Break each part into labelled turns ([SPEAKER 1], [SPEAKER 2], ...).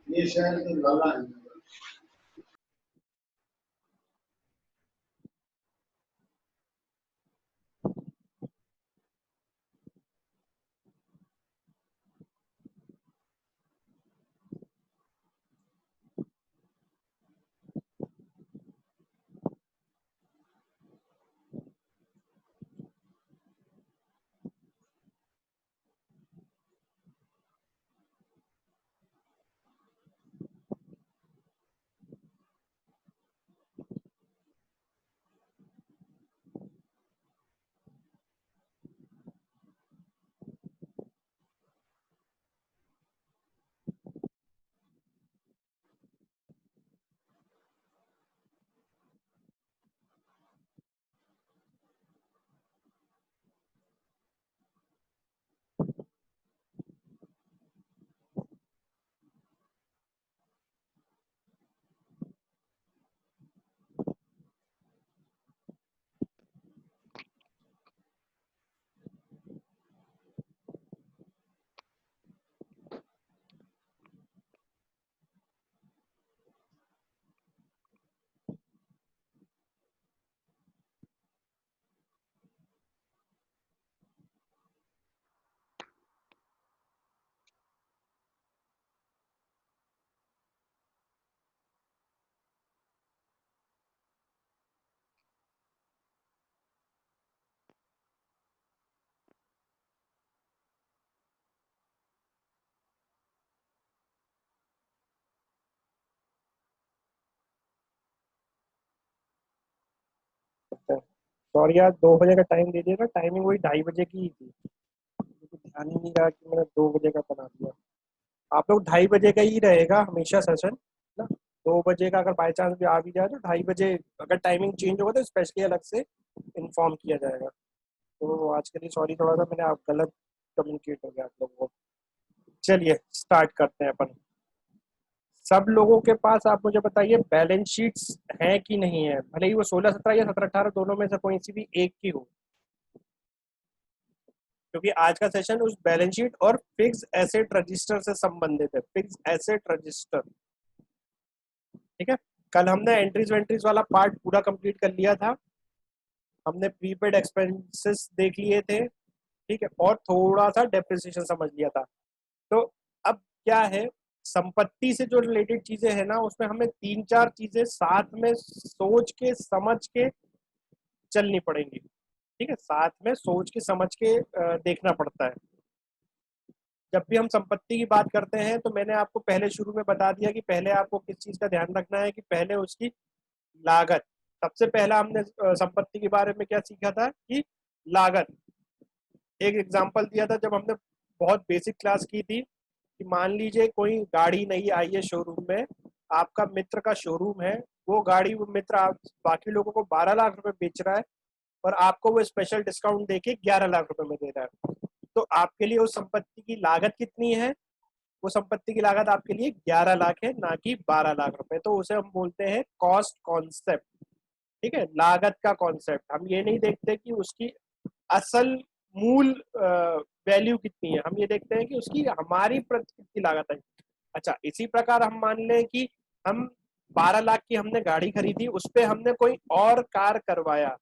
[SPEAKER 1] ये शहर तो लाला है।
[SPEAKER 2] सॉरी यार, 2 बजे का टाइम दे दिया था, टाइमिंग वही 2:30 बजे की ही थी। मुझे तो ध्यान ही नहीं रहा कि मैंने 2 बजे का बना दिया। आप लोग 2:30 बजे का ही रहेगा हमेशा सेशन ना। 2 बजे का अगर बाई चांस भी आ भी जाए तो 2:30 बजे, अगर टाइमिंग चेंज होगा तो स्पेशली अलग से इन्फॉर्म किया जाएगा। तो आज के लिए सॉरी, थोड़ा सा मैंने आप गलत कम्युनिकेट हो गया आप लोगों को। चलिए स्टार्ट करते हैं अपन। सब लोगों के पास आप मुझे बताइए बैलेंस शीट्स हैं कि नहीं है, भले ही वो 16-17 या 17-18 दोनों में से कोई सी भी एक की हो, क्योंकि आज का सेशन उस बैलेंस शीट और फिक्स एसेट रजिस्टर से संबंधित है। फिक्स एसेट रजिस्टर, ठीक है। कल हमने एंट्रीज वेंट्रीज वाला पार्ट पूरा कंप्लीट कर लिया था। हमने प्रीपेड एक्सपेंसेस देख लिए थे, ठीक है, और थोड़ा सा डेप्रिसिएशन समझ लिया था। तो अब क्या है, संपत्ति से जो रिलेटेड चीजें हैं ना, उसमें हमें 3-4 चीजें साथ में सोच के समझ के चलनी पड़ेंगी, ठीक है। साथ में सोच के समझ के देखना पड़ता है। जब भी हम संपत्ति की बात करते हैं तो मैंने आपको पहले शुरू में बता दिया कि पहले आपको किस चीज का ध्यान रखना है कि पहले उसकी लागत। सबसे पहला हमने संपत्ति के बारे में क्या सीखा था कि लागत। एक एग्जांपल दिया था जब हमने बहुत बेसिक क्लास की थी कि मान लीजिए कोई गाड़ी नई आई है शोरूम में, आपका मित्र का शोरूम है, वो गाड़ी वो मित्र आप बाकी लोगों को 12 लाख रुपए बेच रहा है और आपको वो स्पेशल डिस्काउंट देके 11 लाख रुपए में दे रहा है। तो आपके लिए उस संपत्ति की लागत कितनी है? वो संपत्ति की लागत आपके लिए 11 लाख है, ना कि 12 लाख रुपए। तो उसे हम बोलते हैं कॉस्ट कॉन्सेप्ट, ठीक है, लागत का कॉन्सेप्ट। हम ये नहीं देखते कि उसकी असल मूल वैल्यू कितनी है, हम ये देखते हैं कि उसकी हमारी प्रति कितनी लागत है। अच्छा, इसी प्रकार हम मान लें कि हम 12 लाख की हमने गाड़ी खरीदी, उस पर हमने कोई और कार करवाया,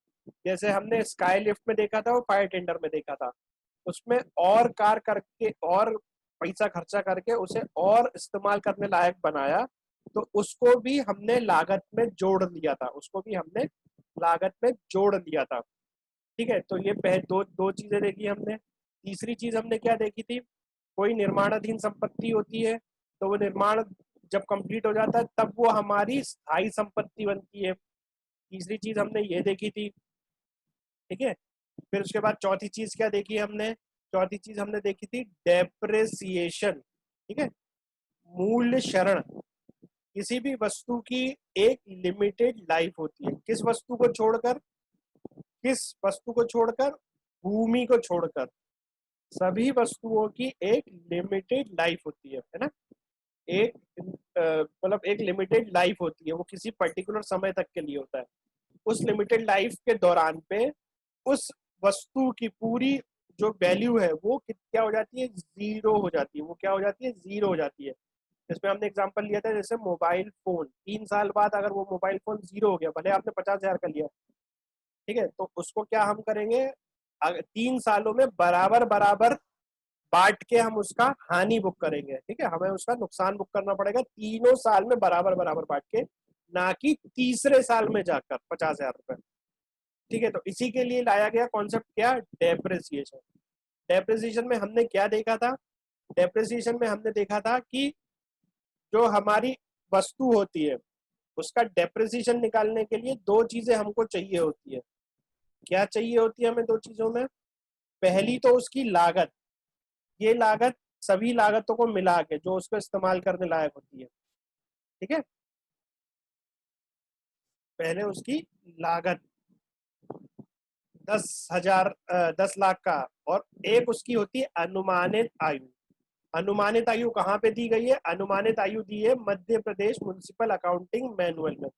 [SPEAKER 2] जैसे हमने स्काई लिफ्ट में देखा था और फायर टेंडर में देखा था, उसमें और कार करके और पैसा खर्चा करके उसे और इस्तेमाल करने लायक बनाया, तो उसको भी हमने लागत में जोड़ लिया था, उसको भी हमने लागत में जोड़ लिया था, ठीक है। तो ये दो दो चीजें देखी हमने। तीसरी चीज हमने क्या देखी थी, कोई निर्माणाधीन संपत्ति होती है तो वो निर्माण जब कंप्लीट हो जाता है तब वो हमारी स्थायी संपत्ति बनती है। तीसरी चीज हमने ये देखी थी, ठीक है। फिर उसके बाद चौथी चीज क्या देखी हमने? चौथी चीज हमने देखी थी डेप्रेसिएशन, ठीक है, मूल्य शरण। किसी भी वस्तु की एक लिमिटेड लाइफ होती है, किस वस्तु को छोड़कर? किस वस्तु को छोड़कर? भूमि को छोड़कर सभी वस्तुओं की एक लिमिटेड लाइफ होती है ना। एक मतलब एक लिमिटेड लाइफ होती है, वो किसी पर्टिकुलर समय तक के लिए होता है। उस लिमिटेड लाइफ के दौरान पे उस वस्तु की पूरी जो वैल्यू है वो क्या हो जाती है? जीरो हो जाती है। वो क्या हो जाती है? जीरो हो जाती है। इसमें हमने एग्जांपल लिया था जैसे मोबाइल फोन, 3 साल बाद अगर वो मोबाइल फोन 0 हो गया, भले आपने 50,000 का लिया, ठीक है, तो उसको क्या हम करेंगे, 3 सालों में बराबर बराबर बांट के हम उसका हानि बुक करेंगे, ठीक है, हमें उसका नुकसान बुक करना पड़ेगा तीनों साल में बराबर बराबर बांट के, ना कि तीसरे साल में जाकर 50,000 रुपए। ठीक है, तो इसी के लिए लाया गया कॉन्सेप्ट क्या, डेप्रिसिएशन। डेप्रिसिएशन में हमने क्या देखा था, डेप्रिसिएशन में हमने देखा था कि जो हमारी वस्तु होती है उसका डेप्रिसिएशन निकालने के लिए दो चीजें हमको चाहिए होती है। क्या चाहिए होती है हमें दो चीजों में, पहली तो उसकी लागत, ये लागत सभी लागतों को मिला के जो उसको इस्तेमाल करने लायक होती है, ठीक है, पहले उसकी लागत 10,000 10 लाख का, और एक उसकी होती है अनुमानित आयु। अनुमानित आयु कहाँ पे दी गई है, अनुमानित आयु दी है Madhya Pradesh municipal accounting manual में।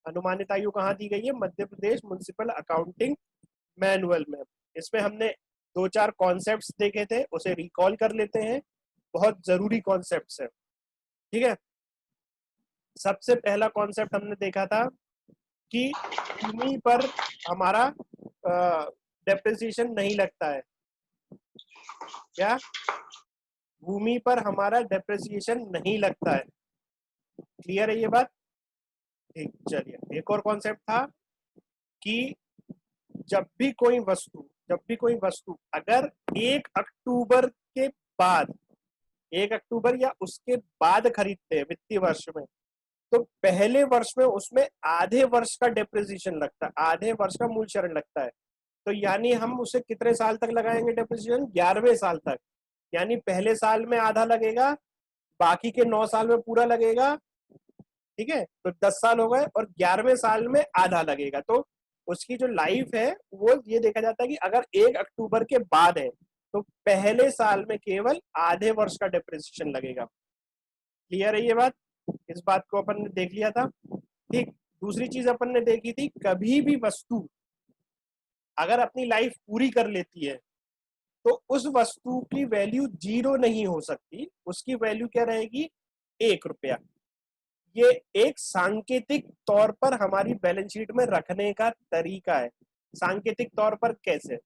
[SPEAKER 2] अनुमानित आयु कहाँ दी गई है, Madhya Pradesh municipal accounting manual में। इसमें हमने दो चार कॉन्सेप्ट्स देखे थे, उसे रिकॉल कर लेते हैं, बहुत जरूरी कॉन्सेप्ट्स है, ठीक है। सबसे पहला कॉन्सेप्ट हमने देखा था कि भूमि पर हमारा डेप्रिसिएशन नहीं लगता है, क्या, भूमि पर हमारा डेप्रिसिएशन नहीं लगता है, क्लियर है ये बात, ठीक। चलिए एक और कॉन्सेप्ट था कि जब भी कोई वस्तु अगर 1 अक्टूबर के बाद, 1 अक्टूबर या उसके बाद खरीदते हैं वित्तीय वर्ष में, तो पहले वर्ष में उसमें आधे वर्ष का डेप्रिसिएशन लगता है, आधे वर्ष का मूल चरण लगता है। तो यानी हम उसे कितने साल तक लगाएंगे डेप्रिसिएशन, 11वें साल तक, यानी पहले साल में आधा लगेगा, बाकी के 9 साल में पूरा लगेगा, ठीक है, तो 10 साल हो गए, और 11वें साल में आधा लगेगा। तो उसकी जो लाइफ है वो ये देखा जाता है कि अगर 1 अक्टूबर के बाद है तो पहले साल में केवल आधे वर्ष का डेप्रिसिएशन लगेगा, क्लियर है ये बात, इस बात को अपन ने देख लिया था, ठीक। दूसरी चीज अपन ने देखी थी, कभी भी वस्तु अगर अपनी लाइफ पूरी कर लेती है तो उस वस्तु की वैल्यू 0 नहीं हो सकती, उसकी वैल्यू क्या रहेगी, 1 रुपया। ये एक सांकेतिक तौर पर हमारी बैलेंस शीट में रखने का तरीका है। सांकेतिक तौर पर कैसे,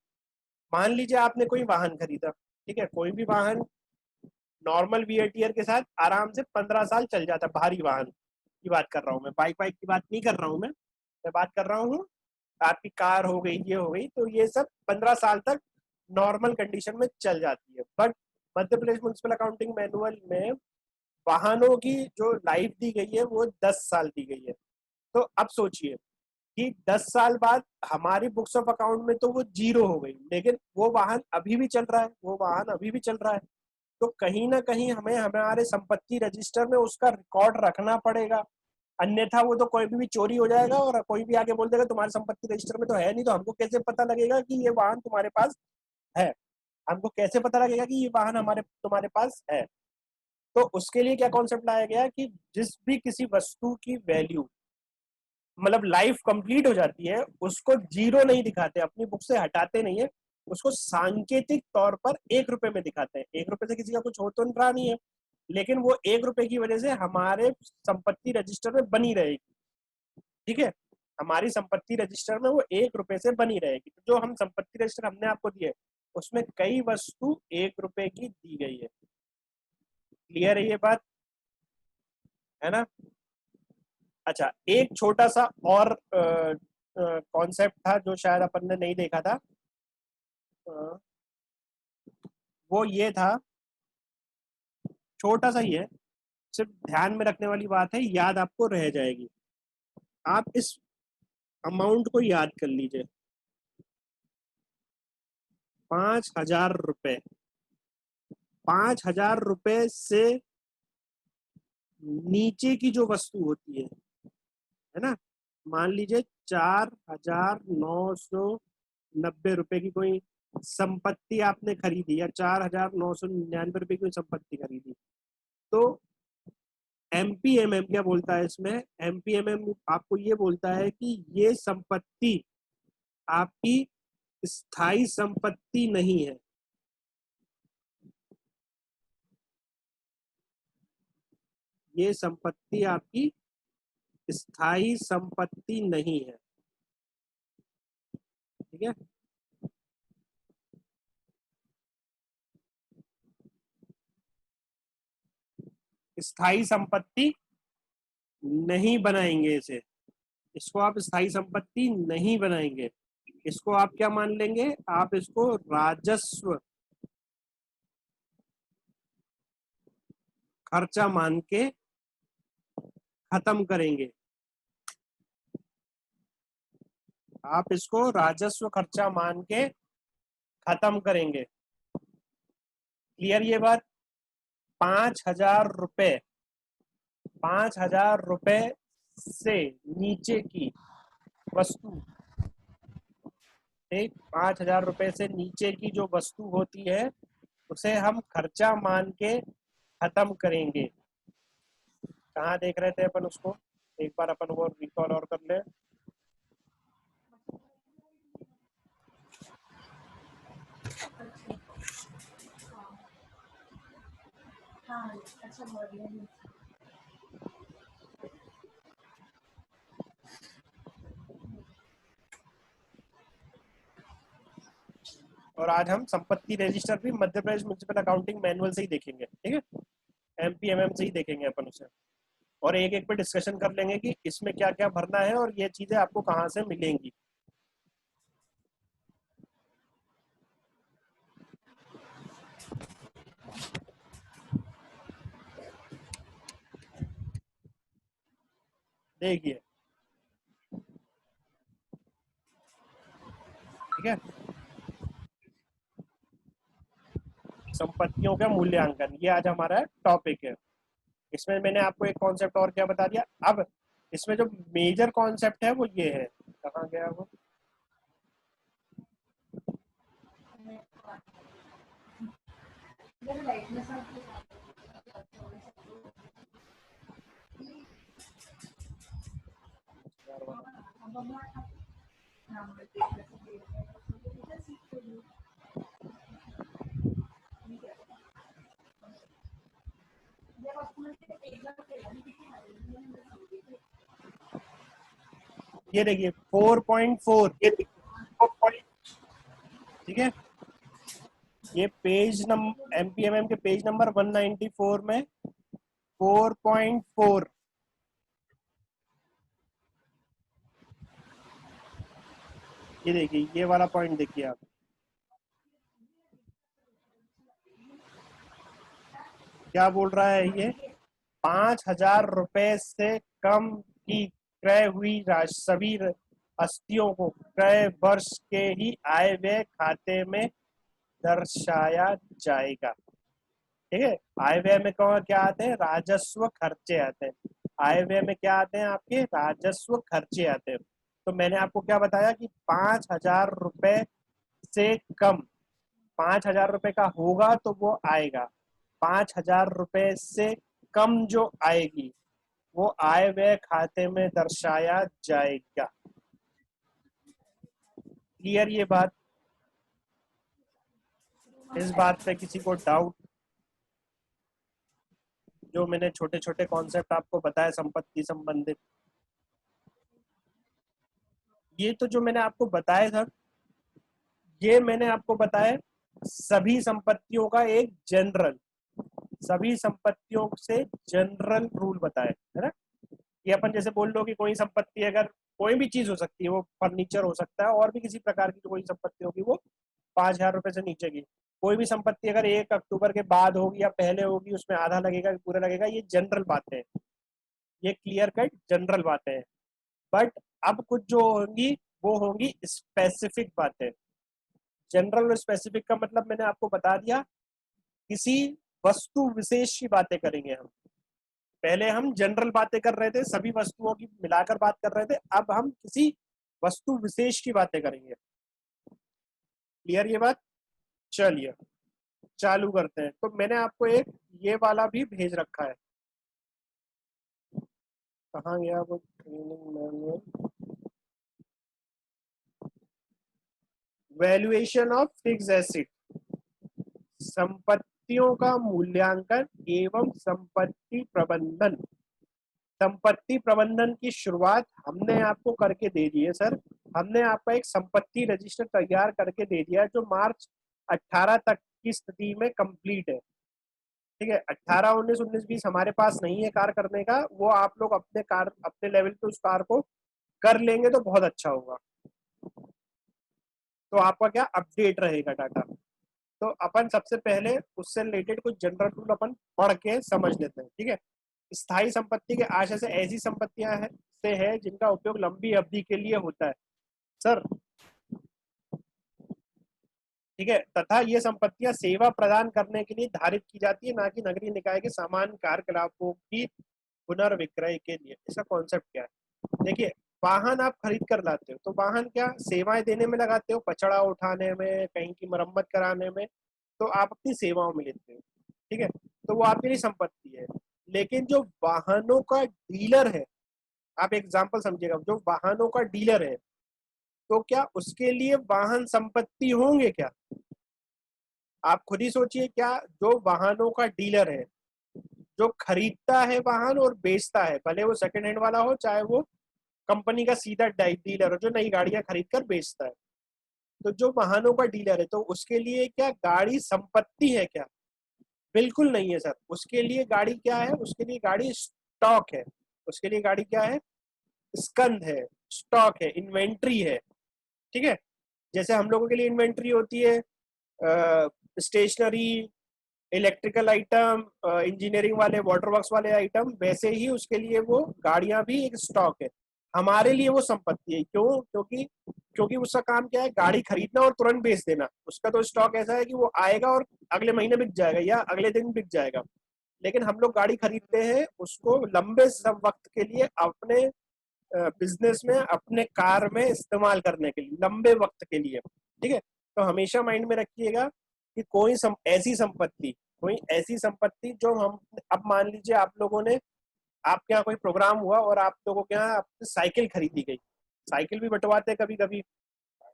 [SPEAKER 2] मान लीजिए आपने कोई वाहन खरीदा, ठीक है, कोई भी वाहन नॉर्मल वीएटीआर के साथ आराम से 15 साल चल जाता है, भारी वाहन की बात कर रहा हूँ मैं, बाइक वाइक की बात नहीं कर रहा हूँ मैं बात कर रहा हूँ आपकी कार हो गई, ये हो गई, तो ये सब 15 साल तक नॉर्मल कंडीशन में चल जाती है। But Madhya Pradesh municipal accounting manual में वाहनों की जो लाइफ दी गई है वो 10 साल दी गई है। तो अब सोचिए कि 10 साल बाद हमारी बुक्स ऑफ अकाउंट में तो वो 0 हो गई, लेकिन वो वाहन अभी भी चल रहा है, वो वाहन अभी भी चल रहा है, तो कहीं ना कहीं हमें हमारे संपत्ति रजिस्टर में उसका रिकॉर्ड रखना पड़ेगा, अन्यथा वो तो कोई भी चोरी हो जाएगा और कोई भी आके बोल देगा तुम्हारे संपत्ति रजिस्टर में तो है नहीं, तो हमको कैसे पता लगेगा कि ये वाहन तुम्हारे पास है, हमको कैसे पता लगेगा कि ये वाहन हमारे तुम्हारे पास है। तो उसके लिए क्या कॉन्सेप्ट लाया गया कि जिस भी किसी वस्तु की वैल्यू मतलब लाइफ कंप्लीट हो जाती है उसको 0 नहीं दिखाते, अपनी बुक से हटाते नहीं है, उसको सांकेतिक तौर पर 1 रुपए में दिखाते हैं। 1 रुपए से किसी का कुछ हो तो रहा नहीं है, लेकिन वो 1 रुपए की वजह से हमारे संपत्ति रजिस्टर में बनी रहेगी, ठीक है, हमारी संपत्ति रजिस्टर में वो 1 रुपए से बनी रहेगी। तो जो हम संपत्ति रजिस्टर हमने आपको दिए उसमें कई वस्तु 1 रुपए की दी गई है, क्लियर है ये बात, है ना। अच्छा, एक छोटा सा और कॉन्सेप्ट था जो शायद अपन ने नहीं देखा था, अ, वो ये था, छोटा सा ही है, सिर्फ ध्यान में रखने वाली बात है, याद आपको रह जाएगी। आप इस अमाउंट को याद कर लीजिए, 5,000 रुपए, 5,000 रुपए से नीचे की जो वस्तु होती है ना, मान लीजिए 4,990 रुपए की कोई संपत्ति आपने खरीदी, या 4,999 रुपए की कोई संपत्ति खरीदी, तो एमपीएमएम क्या बोलता है इसमें, एमपीएमएम आपको ये बोलता है कि ये संपत्ति आपकी स्थायी संपत्ति नहीं है, ये संपत्ति आपकी स्थायी संपत्ति नहीं है, ठीक है। स्थायी संपत्ति नहीं बनाएंगे इसे, इसको आप स्थायी संपत्ति नहीं बनाएंगे। इसको आप क्या मान लेंगे, आप इसको राजस्व खर्चा मान के खत्म करेंगे। आप इसको राजस्व खर्चा मान के खत्म करेंगे। क्लियर ये बात। 5,000 रुपए, 5,000 रुपए से नीचे की वस्तु, ठीक, 5,000 रुपए से नीचे की जो वस्तु होती है उसे हम खर्चा मान के खत्म करेंगे। कहाँ देख रहे थे अपन उसको, एक बार अपन वो रिकॉल और कर ले। और आज हम संपत्ति रजिस्टर भी Madhya Pradesh municipal accounting manual से ही देखेंगे, ठीक है, MPMM से ही देखेंगे अपन उसे। और एक एक पे डिस्कशन कर लेंगे कि इसमें क्या क्या भरना है और ये चीजें आपको कहाँ से मिलेंगी। देखिए, ठीक है, संपत्तियों का मूल्यांकन, ये आज हमारा टॉपिक है। इसमें मैंने आपको एक कॉन्सेप्ट और क्या बता दिया। अब इसमें जो मेजर कॉन्सेप्ट है वो ये है, कहाँ गया वो, ये देखिए 4.4, ये देखिए, ठीक है, ये पेज नंबर MPMM के पेज नंबर 194 में 4.4, ये देखिए, ये वाला पॉइंट देखिए आप, क्या बोल रहा है ये, 5,000 रुपए से कम की क्रय हुई सभी अस्थियों को क्रय वर्ष के ही आय व्यय खाते में दर्शाया जाएगा। ठीक है, आय व्यय में क्या आते हैं, राजस्व खर्चे आते हैं। आय व्यय में क्या आते हैं, आपके राजस्व खर्चे आते हैं। तो मैंने आपको क्या बताया कि 5,000 रुपए से कम, 5,000 रुपए का होगा तो वो आएगा, 5,000 रुपए से कम जो आएगी वो आय व्यय खाते में दर्शाया जाएगा। क्लियर ये बात, इस बात पे किसी को डाउट? जो मैंने छोटे छोटे कॉन्सेप्ट आपको बताया संपत्ति संबंधित, ये तो जो मैंने आपको बताया था, ये मैंने आपको बताया सभी संपत्तियों का एक जनरल, सभी संपत्तियों से जनरल रूल बताए है ना। ये अपन जैसे बोल लो कि कोई संपत्ति, अगर कोई भी चीज हो सकती है, वो फर्नीचर हो सकता है और भी किसी प्रकार की कोई संपत्ति होगी, वो 5,000 रुपए से नीचे की। कोई भी संपत्ति अगर 1 अक्टूबर के बाद होगी या पहले होगी, उसमें आधा लगेगा पूरा लगेगा, ये जनरल बातें हैं, ये क्लियर कट जनरल बातें हैं। बट अब कुछ जो होंगी वो होंगी स्पेसिफिक बातें। जनरल और स्पेसिफिक का मतलब मैंने आपको बता दिया, किसी वस्तु विशेष की बातें करेंगे हम। पहले हम जनरल बातें कर रहे थे, सभी वस्तुओं की मिलाकर बात कर रहे थे, अब हम किसी वस्तु विशेष की बातें करेंगे। क्लियर ये बात। चलिए चालू करते हैं। तो मैंने आपको एक ये वाला भी भेज रखा है, कहाँ गया वो, training manual, valuation of fix asset, संपत्ति संपत्तियों का मूल्यांकन एवं संपत्ति प्रबंधन। संपत्ति प्रबंधन की शुरुआत हमने आपको करके दे दी है सर। हमने आपका एक संपत्ति रजिस्टर तैयार करके दे दिया है जो मार्च 18 तक की स्थिति में कंप्लीट है। ठीक है, 18, 19, 19, 20 हमारे पास नहीं है कार करने का, वो आप लोग अपने लेवल पे उस कार को कर लेंगे तो बहुत अच्छा होगा। तो आपका क्या अपडेट रहेगा डाटा। तो अपन सबसे पहले उससे रिलेटेड कुछ जनरल रूल अपन पढ़ के समझ लेते हैं। ठीक है, स्थायी संपत्ति के आशय से ऐसी संपत्तियां है जिनका उपयोग लंबी अवधि के लिए होता है सर। ठीक है, तथा ये संपत्तियां सेवा प्रदान करने के लिए धारित की जाती है, ना कि नगरीय निकाय के सामान्य कार्यकलापों की पुनर्विक्रय के लिए। इसका कॉन्सेप्ट क्या है? देखिए, वाहन आप खरीद कर लाते हो तो वाहन क्या सेवाएं देने में लगाते हो, कचड़ा उठाने में, कहीं की मरम्मत कराने में, तो आप अपनी सेवाओं में लेते हो। ठीक है, तो वो आपके लिए संपत्ति है। लेकिन जो वाहनों का डीलर है, आप एग्जाम्पल समझिएगा, जो वाहनों का डीलर है तो क्या उसके लिए वाहन संपत्ति होंगे क्या? आप खुद ही सोचिए, क्या जो वाहनों का डीलर है, जो खरीदता है वाहन और बेचता है, भले वो सेकंड हैंड वाला हो चाहे वो कंपनी का सीधा डीलर हो जो नई गाड़ियां खरीद कर बेचता है, तो जो वाहनों का डीलर है तो उसके लिए क्या गाड़ी संपत्ति है क्या? बिल्कुल नहीं है सर। उसके लिए गाड़ी क्या है? उसके लिए गाड़ी स्टॉक है। उसके लिए गाड़ी क्या है? स्कंध है, स्टॉक है, इन्वेंट्री है। ठीक है, जैसे हम लोगों के लिए इन्वेंट्री होती है स्टेशनरी, इलेक्ट्रिकल आइटम, इंजीनियरिंग वाले, वाटर वर्क्स वाले आइटम, वैसे ही उसके लिए वो गाड़ियां भी एक स्टॉक है। हमारे लिए वो संपत्ति है। क्यों? क्योंकि उसका काम क्या है? गाड़ी खरीदना और तुरंत बेच देना। उसका तो स्टॉक ऐसा है कि वो आएगा और अगले महीने बिक जाएगा या अगले दिन बिक जाएगा। लेकिन हम लोग गाड़ी खरीदते हैं उसको लंबे वक्त के लिए अपने बिजनेस में, अपने कार में इस्तेमाल करने के लिए, लंबे वक्त के लिए। ठीक है, तो हमेशा माइंड में रखिएगा कि कोई ऐसी संपत्ति जो हम, अब मान लीजिए आप लोगों ने, आपके यहाँ कोई प्रोग्राम हुआ और आप लोगों के यहाँ साइकिल खरीदी गई। साइकिल भी बंटवाते हैं कभी कभी,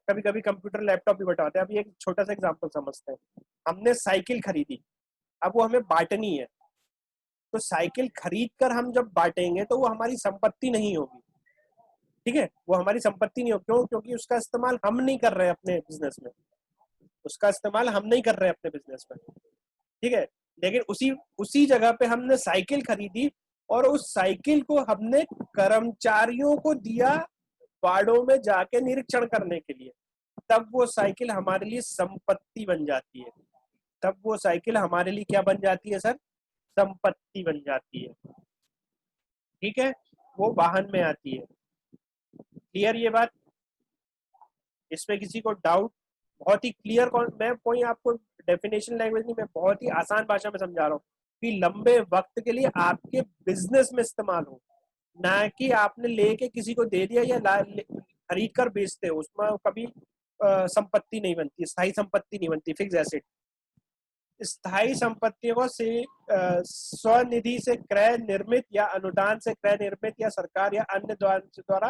[SPEAKER 2] कभी कभी कंप्यूटर लैपटॉप भी बंटवाते हैं। अभी एक छोटा सा एग्जांपल समझते हैं। हमने साइकिल खरीदी, अब वो हमें बांटनी है, तो साइकिल खरीद कर हम जब बांटेंगे तो वो हमारी संपत्ति नहीं होगी। ठीक है, वो हमारी संपत्ति नहीं होगी। क्यों? क्योंकि उसका इस्तेमाल हम नहीं कर रहे अपने बिजनेस में। उसका इस्तेमाल हम नहीं कर रहे अपने बिजनेस में। ठीक है, लेकिन उसी उसी जगह पे हमने साइकिल खरीदी और उस साइकिल को हमने कर्मचारियों को दिया वार्डों में जाके निरीक्षण करने के लिए, तब वो साइकिल हमारे लिए संपत्ति बन जाती है। तब वो साइकिल हमारे लिए क्या बन जाती है सर? संपत्ति बन जाती है। ठीक है, वो वाहन में आती है। क्लियर ये बात? इसमें किसी को डाउट? बहुत ही क्लियर, मैं कोई आपको डेफिनेशन लैंग्वेज नहीं, मैं बहुत ही आसान भाषा में समझा रहा हूँ कि लंबे वक्त के लिए आपके बिजनेस में इस्तेमाल हो, ना कि आपने लेके किसी को दे दिया या खरीद कर बेचते हो। उसमें कभी संपत्ति नहीं बनती, स्थायी संपत्ति नहीं बनती, फिक्स एसेट। स्थायी संपत्तियों को से स्वनिधि से क्रय निर्मित या अनुदान से क्रय निर्मित या सरकार या अन्य द्वारा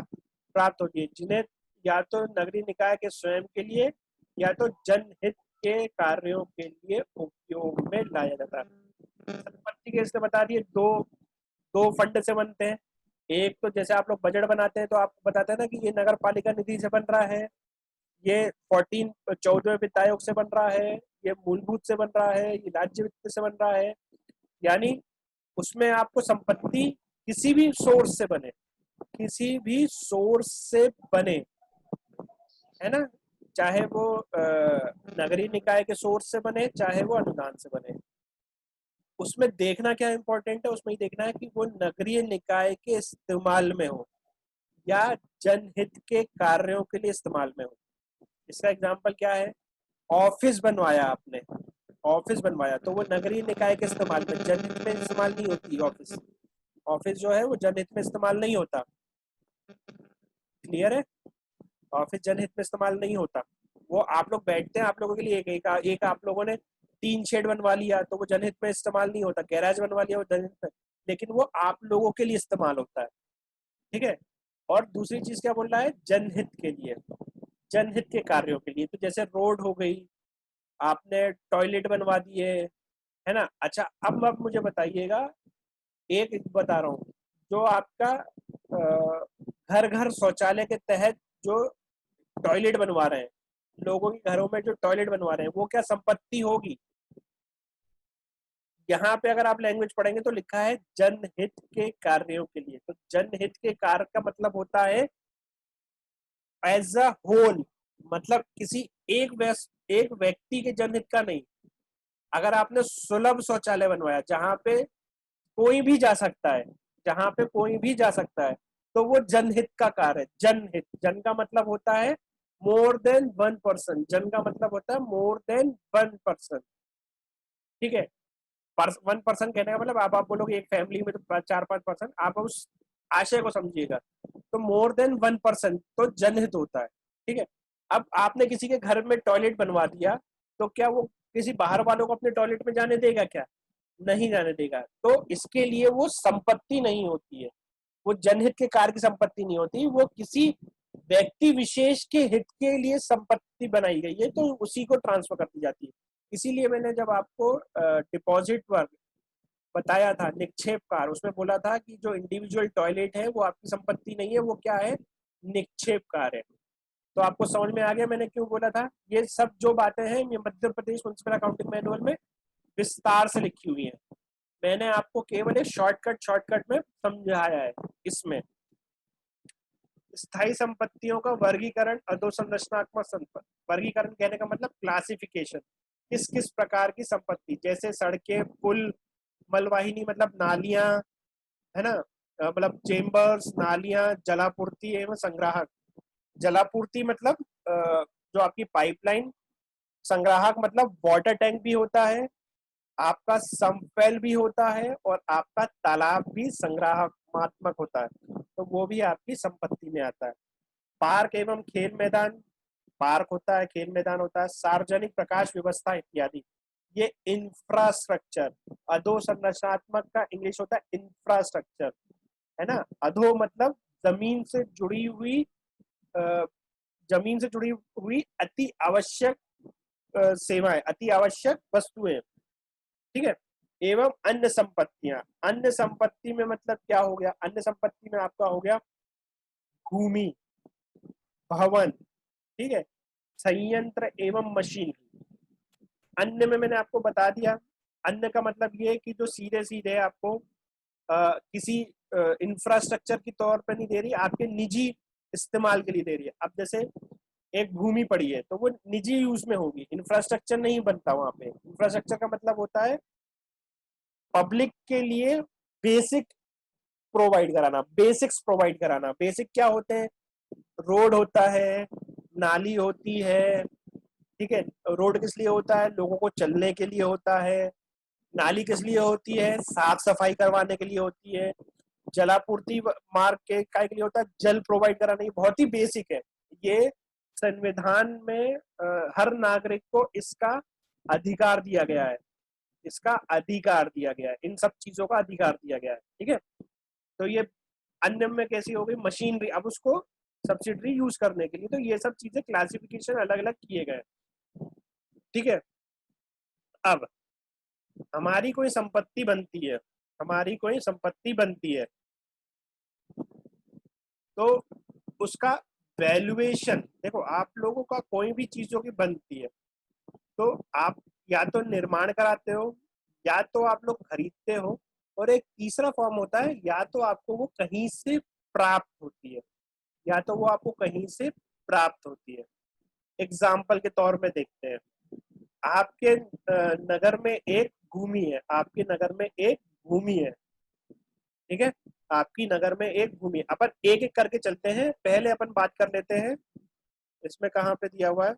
[SPEAKER 2] प्राप्त होती है, जिन्हें या तो नगरीय निकाय के स्वयं के लिए या तो जनहित के कार्यों के लिए उपयोग में लाया जाता है। संपत्ति के इसने बता दिए, दो दो फंड से बनते हैं। एक तो जैसे आप लोग बजट बनाते हैं तो आपको बताते हैं ना कि ये नगर पालिका निधि से बन रहा है, ये 14 वित्त आयोग से बन रहा है, ये मूलभूत से बन रहा है, ये राज्य वित्त से बन रहा है। यानी उसमें आपको संपत्ति किसी भी सोर्स से बने, किसी भी सोर्स से बने, है ना, चाहे वो नगरीय निकाय के सोर्स से बने, चाहे वो अनुदान से बने। उसमें देखना क्या इंपॉर्टेंट है? उसमें ही देखना है कि वो नगरीय निकाय के इस्तेमाल में हो या जनहित के कार्यों के लिए इस्तेमाल में हो। इसका एग्जाम्पल क्या है? ऑफिस बनवाया आपने, ऑफिस बनवाया तो वो नगरीय निकाय के इस्तेमाल में, जनहित में इस्तेमाल नहीं होती। ऑफिस ऑफिस जो है वो जनहित में इस्तेमाल नहीं होता। क्लियर है? ऑफिस जनहित में इस्तेमाल नहीं होता। वो आप लोग बैठते हैं, आप लोगों के लिए एक आप लोगों ने टीन शेड बनवा लिया तो वो जनहित में इस्तेमाल नहीं होता। गैराज बनवा लिया वो जनहित में, लेकिन वो आप लोगों के लिए इस्तेमाल होता है। ठीक है, और दूसरी चीज क्या बोल रहा है? जनहित के लिए, जनहित के कार्यों के लिए। तो जैसे रोड हो गई, आपने टॉयलेट बनवा दिए, है ना। अच्छा, अब मुझे बताइएगा, एक बता रहा हूँ, जो आपका घर घर शौचालय के तहत जो टॉयलेट बनवा रहे हैं, लोगों के घरों में जो टॉयलेट बनवा रहे हैं, वो क्या संपत्ति होगी? यहाँ पे अगर आप लैंग्वेज पढ़ेंगे तो लिखा है जनहित के कार्यों के लिए। तो जनहित के कार्य का मतलब होता है एज अ होल, मतलब किसी एक व्यक्ति के जनहित का नहीं। अगर आपने सुलभ शौचालय बनवाया जहां पे कोई भी जा सकता है, जहां पे कोई भी जा सकता है, तो वो जनहित का कार्य है। जनहित, जन का मतलब होता है मोर देन 1%, जन का मतलब होता है मोर देन 1%। ठीक है, 1% कहने का मतलब आप बोलोगे एक फैमिली में तो 4-5%, आप उस आशय को समझिएगा। तो मोर देन 1% तो जनहित होता है। ठीक है, अब आपने किसी के घर में टॉयलेट बनवा दिया, तो क्या वो किसी बाहर वालों को अपने टॉयलेट में जाने देगा? क्या नहीं जाने देगा। तो इसके लिए वो संपत्ति नहीं होती है, वो जनहित के कार्य की संपत्ति नहीं होती, वो किसी व्यक्ति विशेष के हित के लिए संपत्ति बनाई गई है, तो उसी को ट्रांसफर कर दी जाती है। इसीलिए मैंने जब आपको डिपॉजिट वर्क बताया था, निक्षेप कार, उसमें बोला था कि जो इंडिविजुअल टॉयलेट है वो आपकी संपत्ति नहीं है, वो क्या है? निक्षेप कार है। तो आपको समझ में आ गया मैंने क्यों बोला था? ये सब जो बातें हैं ये Madhya Pradesh municipal accounting manual में विस्तार से लिखी हुई है। मैंने आपको केवल एक शॉर्टकट में समझाया है। इसमें स्थायी संपत्तियों का वर्गीकरण, अधोसंरचनात्मक संपत्ति, वर्गीकरण कहने का मतलब क्लासिफिकेशन, किस किस प्रकार की संपत्ति, जैसे सड़कें, पुल, मलवाहिनी मतलब नालियां, है ना, मतलब चेम्बर्स, नालियां, जलापूर्ति एवं संग्राहक। जलापूर्ति मतलब जो आपकी पाइपलाइन, संग्राहक मतलब वाटर टैंक भी होता है, आपका समफेल भी होता है, और आपका तालाब भी संग्राहकात्मक होता है, तो वो भी आपकी संपत्ति में आता है। पार्क एवं खेल मैदान, पार्क होता है, खेल मैदान होता है, सार्वजनिक प्रकाश व्यवस्था इत्यादि, ये इंफ्रास्ट्रक्चर। अधोसंरचनात्मक का इंग्लिश होता है इंफ्रास्ट्रक्चर, है ना। अधो मतलब जमीन से जुड़ी हुई, जमीन से जुड़ी हुई अति आवश्यक सेवाएं, अति आवश्यक वस्तुएं। ठीक है, एवं अन्य संपत्तियां। अन्य संपत्ति में मतलब क्या हो गया? अन्य संपत्ति में आपका हो गया भूमि, भवन, ठीक है, संयंत्र एवं मशीन। अन्य में मैंने आपको बता दिया, अन्य का मतलब ये है कि जो सीधे सीधे आपको किसी इंफ्रास्ट्रक्चर के तौर पर नहीं दे रही, आपके निजी इस्तेमाल के लिए दे रही है। अब जैसे एक भूमि पड़ी है तो वो निजी यूज में होगी, इंफ्रास्ट्रक्चर नहीं बनता वहां पे। इंफ्रास्ट्रक्चर का मतलब होता है पब्लिक के लिए बेसिक प्रोवाइड कराना, बेसिक्स प्रोवाइड कराना। बेसिक क्या होते हैं? रोड होता है, नाली होती है, ठीक है। रोड किस लिए होता है? लोगों को चलने के लिए होता है। नाली किस लिए होती है? साफ सफाई करवाने के लिए होती है। जलापूर्ति मार्ग के काय के लिए होता है? जल प्रोवाइड कराने। ये बहुत ही बेसिक है। ये संविधान में हर नागरिक को इसका अधिकार दिया गया है, इसका अधिकार दिया गया है, इन सब चीजों का अधिकार दिया गया है। ठीक है, तो ये अन्य में कैसी हो गई? मशीनरी, अब उसको सब्सिडरी यूज करने के लिए, तो ये सब चीजें क्लासिफिकेशन अलग अलग किए गए। ठीक है, अब हमारी कोई संपत्ति बनती है, हमारी कोई संपत्ति बनती है, तो उसका वैल्यूएशन देखो, आप लोगों का कोई भी चीजों की बनती है, तो आप या तो निर्माण कराते हो, या तो आप लोग खरीदते हो, और एक तीसरा फॉर्म होता है या तो आपको वो कहीं से प्राप्त होती है, या तो वो आपको कहीं से प्राप्त होती है। एग्जाम्पल के तौर में देखते हैं, आपके नगर में एक भूमि है, आपके नगर में एक भूमि है, ठीक है, आपकी नगर में एक भूमि। अपन एक एक करके चलते हैं, पहले अपन बात कर लेते हैं, इसमें कहाँ पे दिया हुआ है?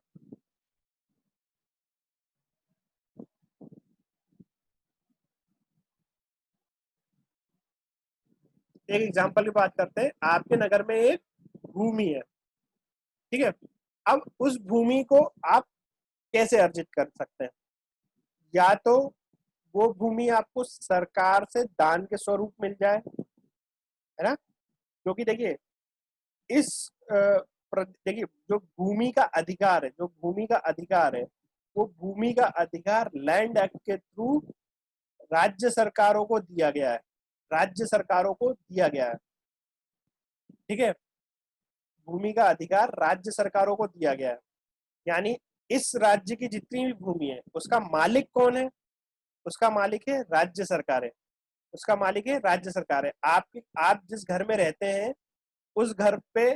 [SPEAKER 2] एक एग्जाम्पल की बात करते हैं, आपके नगर में एक भूमि है, ठीक है। अब उस भूमि को आप कैसे अर्जित कर सकते हैं? या तो वो भूमि आपको सरकार से दान के स्वरूप मिल जाए, है ना, क्योंकि देखिए इस देखिए जो भूमि का अधिकार है, जो भूमि का अधिकार है, वो भूमि का अधिकार लैंड एक्ट के थ्रू राज्य सरकारों को दिया गया है, राज्य सरकारों को दिया गया है। ठीक है, भूमि का अधिकार राज्य सरकारों को दिया गया है, यानी इस राज्य की जितनी भी भूमि है उसका मालिक कौन है? उसका मालिक है राज्य सरकार है, उसका मालिक है राज्य सरकार है। आप जिस घर में रहते हैं उस घर पे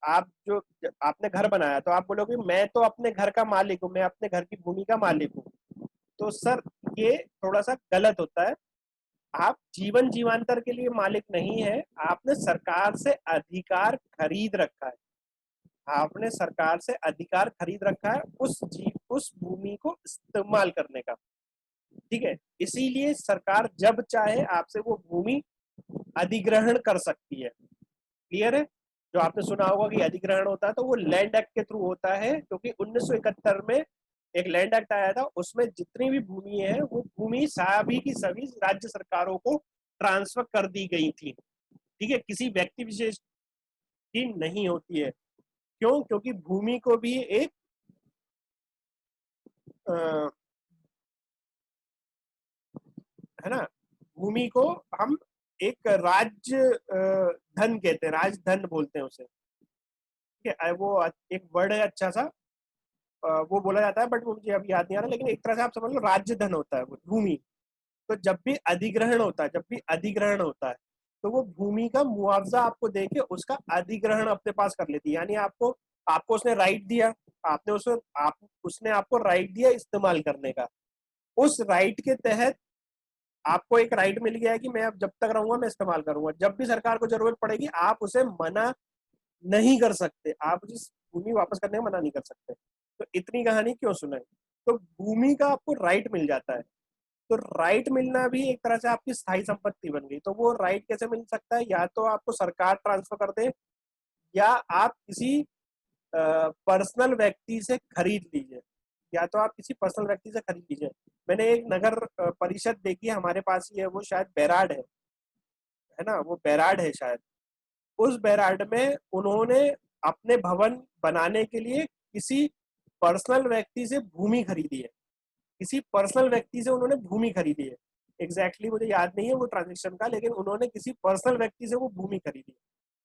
[SPEAKER 2] आप जो आपने घर बनाया तो आप बोलोगे मैं तो अपने घर का मालिक हूँ, मैं अपने घर की भूमि का मालिक हूँ। तो सर ये थोड़ा सा गलत होता है। आप जीवन जीवांतर के लिए मालिक नहीं है, आपने सरकार से अधिकार खरीद रखा है, आपने सरकार से अधिकार खरीद रखा है उस भूमि को इस्तेमाल करने का। ठीक है, इसीलिए सरकार जब चाहे आपसे वो भूमि अधिग्रहण कर सकती है। क्लियर है? जो आपने सुना होगा कि अधिग्रहण होता है तो वो लैंड एक्ट के थ्रू होता है, क्योंकि 1971 में एक लैंड एक्ट आया था, उसमें जितनी भी भूमि है वो भूमि सभी की सभी राज्य सरकारों को ट्रांसफर कर दी गई थी। ठीक है, किसी व्यक्ति विशेष की नहीं होती है। क्यों? क्योंकि भूमि को भी एक है ना, भूमि को हम एक राज्य धन कहते हैं, राजधन बोलते हैं उसे। ठीक है, वो एक वर्ड है अच्छा सा, वो बोला जाता है बट वो मुझे अभी याद नहीं आ रहा, लेकिन एक तरह से आप समझ लो राज्य धन होता है वो भूमि। तो जब भी अधिग्रहण होता है, जब भी अधिग्रहण होता है तो वो भूमि का मुआवजा आपको देके उसका अधिग्रहण अपने पास कर लेती है, यानी आपको आपको उसने राइट दिया, आपने उसे आप उसने आपको राइट दिया इस्तेमाल करने का। उस राइट के तहत आपको एक राइट मिल गया है कि मैं अब जब तक रहूंगा मैं इस्तेमाल करूंगा, जब भी सरकार को जरूरत पड़ेगी आप उसे मना नहीं कर सकते, आप उस भूमि वापस करने में मना नहीं कर सकते। तो इतनी कहानी क्यों सुनाई? तो भूमि का आपको राइट मिल जाता है, तो राइट मिलना भी एक तरह से आपकी स्थायी संपत्ति बन गई। तो वो राइट कैसे मिल सकता है? या तो आपको सरकार ट्रांसफर कर दे, या आप किसी पर्सनल व्यक्ति से खरीद लीजिए, या तो आप किसी पर्सनल व्यक्ति से खरीद लीजिए। मैंने एक नगर परिषद देखी है हमारे पास ही है, वो शायद बैराड है ना, वो बैराड है शायद। उस बैराड में उन्होंने अपने भवन बनाने के लिए किसी पर्सनल व्यक्ति से भूमि खरीदी है, किसी पर्सनल व्यक्ति से उन्होंने भूमि खरीदी है। एग्जैक्टली मुझे याद नहीं है वो ट्रांजेक्शन का, लेकिन उन्होंने किसी पर्सनल व्यक्ति से वो भूमि खरीदी है।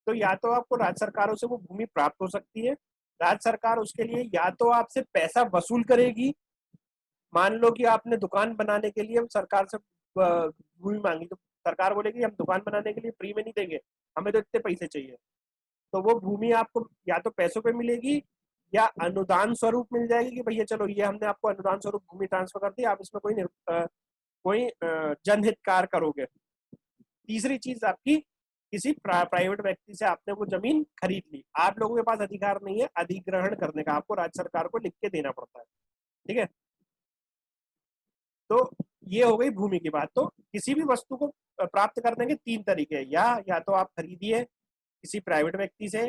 [SPEAKER 2] तो या तो आपको राज्य सरकारों से वो भूमि प्राप्त हो सकती है, राज्य सरकार उसके लिए या तो आपसे पैसा वसूल करेगी। मान लो कि आपने दुकान बनाने के लिए सरकार से भूमि मांगी, तो सरकार बोलेगी हम दुकान बनाने के लिए फ्री में नहीं देंगे, हमें तो इतने पैसे चाहिए। तो वो भूमि आपको या तो पैसों पे मिलेगी या अनुदान स्वरूप मिल जाएगी कि भैया चलो ये हमने आपको अनुदान स्वरूप भूमि ट्रांसफर कर दी, आप इसमें कोई जनहितकार करोगे। तीसरी चीज आपकी किसी प्राइवेट व्यक्ति से आपने वो जमीन खरीद ली, आप लोगों के पास अधिकार नहीं है अधिग्रहण करने का, आपको राज्य सरकार को लिख के देना पड़ता है। ठीक है, तो ये हो गई भूमि की बात। तो किसी भी वस्तु को प्राप्त करने के तीन तरीके हैं, या तो आप खरीदिए किसी प्राइवेट व्यक्ति से,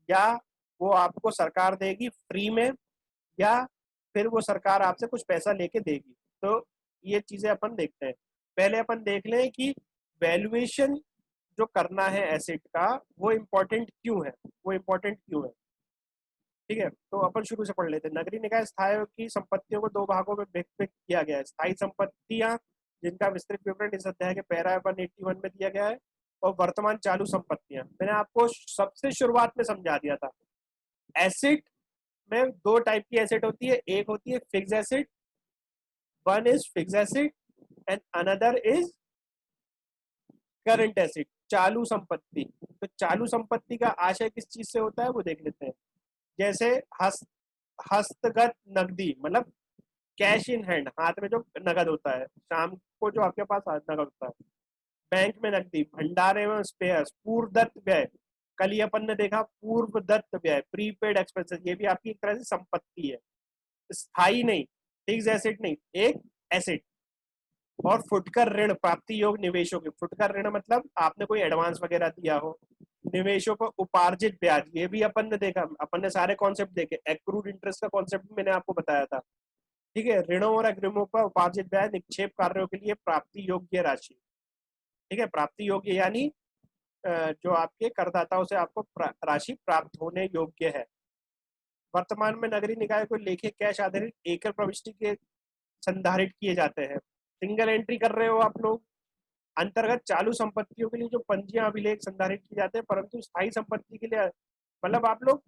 [SPEAKER 2] या वो आपको सरकार देगी फ्री में, या फिर वो सरकार आपसे कुछ पैसा लेके देगी। तो ये चीजें अपन देखते हैं। पहले अपन देख लें कि वैल्यूएशन जो करना है एसेट का वो इम्पोर्टेंट क्यों है, वो इम्पोर्टेंट क्यों है। ठीक है, तो अपन शुरू से पढ़ लेते हैं। नगरीय निकाय स्थायी की संपत्तियों को दो भागों में विभक्त किया गया है। स्थायी संपत्तियां जिनका विस्तृत विवरण इस अध्याय के पैरा 181 में दिया गया है, और वर्तमान चालू संपत्तियां मैंने आपको सबसे शुरुआत में समझा दिया था। एसेट में दो टाइप की एसेट होती है, एक होती है fix asset, one is fix asset and another is current asset, चालू संपत्ति। तो चालू संपत्ति का आशय किस चीज से होता है वो देख लेते हैं। जैसे हस्तगत नकदी, मतलब कैश इन हैंड, हाथ में जो नगद होता है, शाम को जो आपके पास नगद होता है। बैंक में नकदी, भंडार एवं स्पेयर्स, पूर्व दत्त व्यय, कल ही अपन ने देखा पूर्व दत्त व्यय, प्रीपेड एक्सपेंसेस, ये भी आपकी एक तरह से संपत्ति है, स्थायी नहीं, फिक्स एसेट नहीं, एक एसेट। और फुटकर ऋण प्राप्ति योग निवेशों के, फुटकर ऋण मतलब आपने कोई एडवांस वगैरह दिया हो। निवेशों पर उपार्जित ब्याज, ये भी अपन ने देखा, अपन ने सारे कॉन्सेप्ट देखे, एक्रूड इंटरेस्ट का कॉन्सेप्ट मैंने आपको बताया था। ठीक है, ऋणों और अग्रिमों पर उपार्जित ब्याज निक्षेप कार्यों के लिए प्राप्ति योग्य राशि। ठीक है, प्राप्ति योग्य यानी जो आपके करदाताओं से आपको राशि प्राप्त होने योग्य है। वर्तमान में नगरीय निकाय को लेखे कैश आधारित एकल प्रविष्टि के संधारित किए जाते हैं। सिंगल एंट्री कर रहे हो आप लोग। अंतर्गत चालू संपत्तियों के लिए जो पंजियां अभिलेख संधारित की जाते हैं, परंतु स्थायी संपत्ति के लिए मतलब आप लोग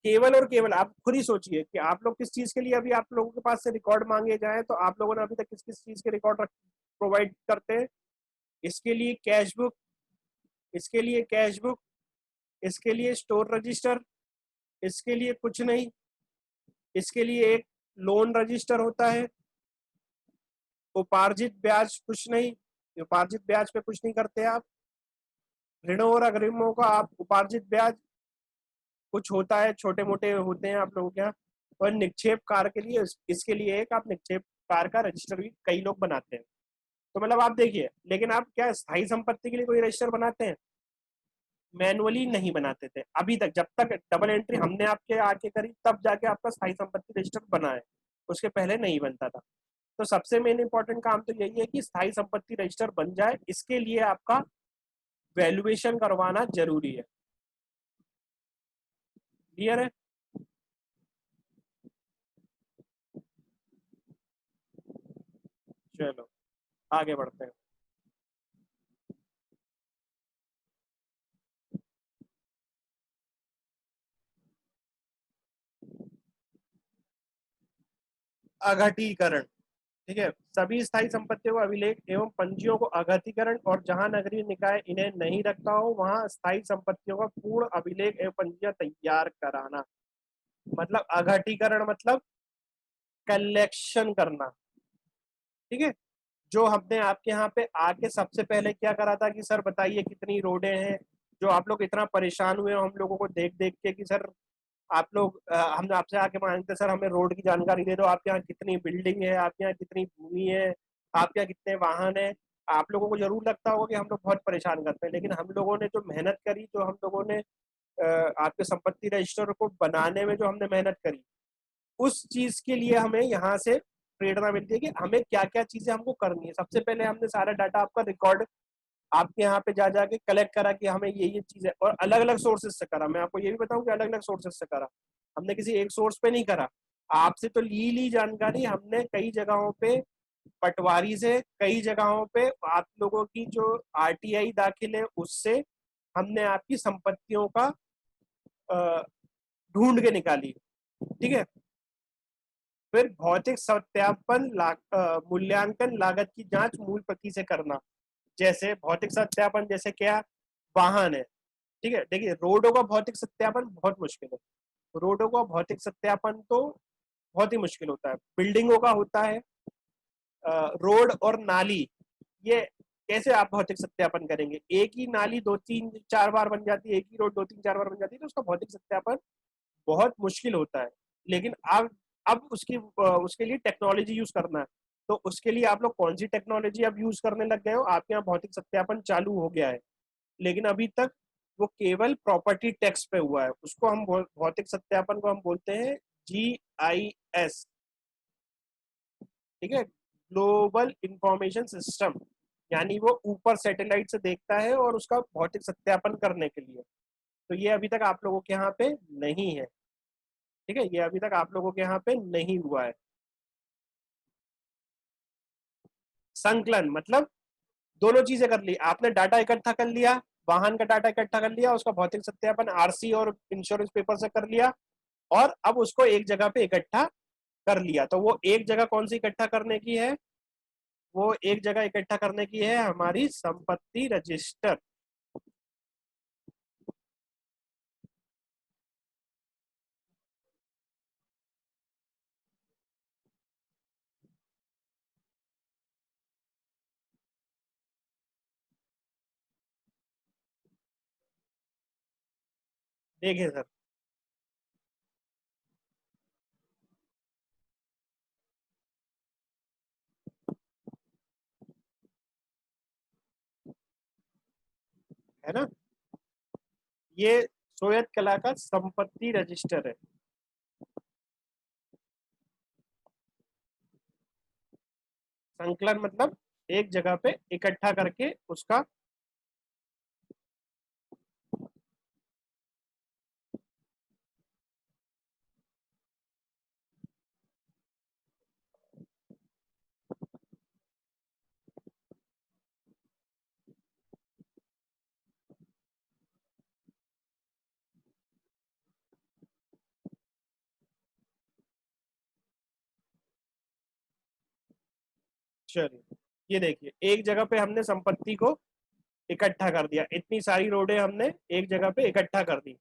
[SPEAKER 2] केवल और केवल आप खुद ही सोचिए कि आप लोग किस चीज के लिए अभी आप लोगों के पास से रिकॉर्ड मांगे जाए, तो आप लोगों ने अभी तक किस किस चीज के रिकॉर्ड प्रोवाइड करते हैं। इसके लिए कैश बुक, इसके लिए कैश बुक, इसके लिए स्टोर रजिस्टर, इसके लिए कुछ नहीं, इसके लिए एक लोन रजिस्टर होता है। उपार्जित ब्याज कुछ नहीं, उपार्जित ब्याज पे कुछ नहीं करते आप। ऋणों और अग्रिमों का आप उपार्जित ब्याज कुछ होता है, छोटे मोटे होते हैं आप लोगों के यहाँ। और निक्षेप कार के लिए इसके लिए एक आप निक्षेप कार का रजिस्टर भी कई लोग बनाते हैं। तो मतलब आप देखिए, लेकिन आप क्या स्थायी संपत्ति के लिए कोई रजिस्टर बनाते हैं? मैनुअली नहीं बनाते थे अभी तक, जब तक डबल एंट्री हमने आपके आके करी तब जाके आपका स्थायी संपत्ति रजिस्टर बना है, उसके पहले नहीं बनता था। तो सबसे मेन इंपॉर्टेंट काम तो यही है कि स्थायी संपत्ति रजिस्टर बन जाए, इसके लिए आपका वैल्यूएशन करवाना जरूरी है। क्लियर है? चलो आगे बढ़ते हैं। अघटीकरण। ठीक है, सभी स्थायी संपत्तियों को अभिलेख एवं पंजियों को अघटीकरण, और जहां नगरीय निकाय इन्हें नहीं रखता हो वहां स्थायी संपत्तियों का पूर्ण अभिलेख एवं पंजियां तैयार कराना। मतलब अघटीकरण मतलब कलेक्शन करना। ठीक है, जो हमने आपके यहाँ पे आके सबसे पहले क्या करा था कि सर बताइए कितनी रोडें हैं, जो आप लोग इतना परेशान हुए हम लोगों को देख देख के कि सर आप लोग हमने आपसे आके मांगते सर हमें रोड की जानकारी दे दो, आपके यहाँ कितनी बिल्डिंग है, आपके यहाँ कितनी भूमि है, आपके यहाँ कितने वाहन है। आप लोगों को जरूर लगता होगा कि हम लोग बहुत परेशान करते हैं, लेकिन हम लोगों ने जो मेहनत करी, जो हम लोगों ने आपके संपत्ति रजिस्टर को बनाने में जो हमने मेहनत करी, उस चीज के लिए हमें यहाँ से प्रेरणा मिलती है कि हमें क्या क्या चीजें हमको करनी है। सबसे पहले हमने सारा डाटा आपका रिकॉर्ड आपके यहाँ पे जा जाके कलेक्ट करा कि हमें ये चीज है, और अलग अलग सोर्सेज से करा। मैं आपको ये भी बताऊं कि अलग अलग सोर्सेज से करा, हमने किसी एक सोर्स पे नहीं करा। आपसे तो ली जानकारी हमने कई जगहों पे, पटवारी से, कई जगहों पे आप लोगों की जो आरटीआई दाखिल है उससे हमने आपकी संपत्तियों का ढूंढ के निकाली। ठीक है, फिर भौतिक सत्यापन मूल्यांकन लागत की जांच मूल प्रति से करना। जैसे भौतिक सत्यापन जैसे क्या, वाहन है। ठीक है, देखिए रोडों का भौतिक सत्यापन बहुत मुश्किल है। रोडों का भौतिक सत्यापन तो बहुत ही मुश्किल होता है। बिल्डिंगों का होता है, रोड और नाली, ये कैसे आप भौतिक सत्यापन करेंगे? एक ही नाली दो तीन चार बार बन जाती है, एक ही रोड दो तीन चार बार बन जाती है, तो उसका भौतिक सत्यापन बहुत मुश्किल होता है। लेकिन अब उसके लिए टेक्नोलॉजी यूज करना है, तो उसके लिए आप लोग कौन सी टेक्नोलॉजी अब यूज करने लग गए हो? आपके यहाँ भौतिक सत्यापन चालू हो गया है, लेकिन अभी तक वो केवल प्रॉपर्टी टैक्स पे हुआ है। उसको हम भौतिक सत्यापन को हम बोलते हैं GIS। ठीक है, ग्लोबल इंफॉर्मेशन सिस्टम, यानी वो ऊपर सैटेलाइट से देखता है और उसका भौतिक सत्यापन करने के लिए। तो ये अभी तक आप लोगों के यहाँ पे नहीं है। ठीक है, ये अभी तक आप लोगों के यहाँ पे नहीं हुआ है। संकलन मतलब दोनों चीजें कर ली आपने, डाटा इकट्ठा कर लिया, वाहन का डाटा इकट्ठा कर लिया, उसका भौतिक सत्यापन आरसी और इंश्योरेंस पेपर से कर लिया, और अब उसको एक जगह पे इकट्ठा कर लिया। तो वो एक जगह कौन सी इकट्ठा करने की है? वो एक जगह इकट्ठा करने की है हमारी संपत्ति रजिस्टर। देखिए सर, है ना, ये सोयत कला का संपत्ति रजिस्टर है। संकलन मतलब एक जगह पे इकट्ठा करके उसका चलिए ये देखिए, एक जगह पे हमने संपत्ति को इकट्ठा कर दिया, इतनी सारी रोडें हमने एक जगह पे इकट्ठा कर दी।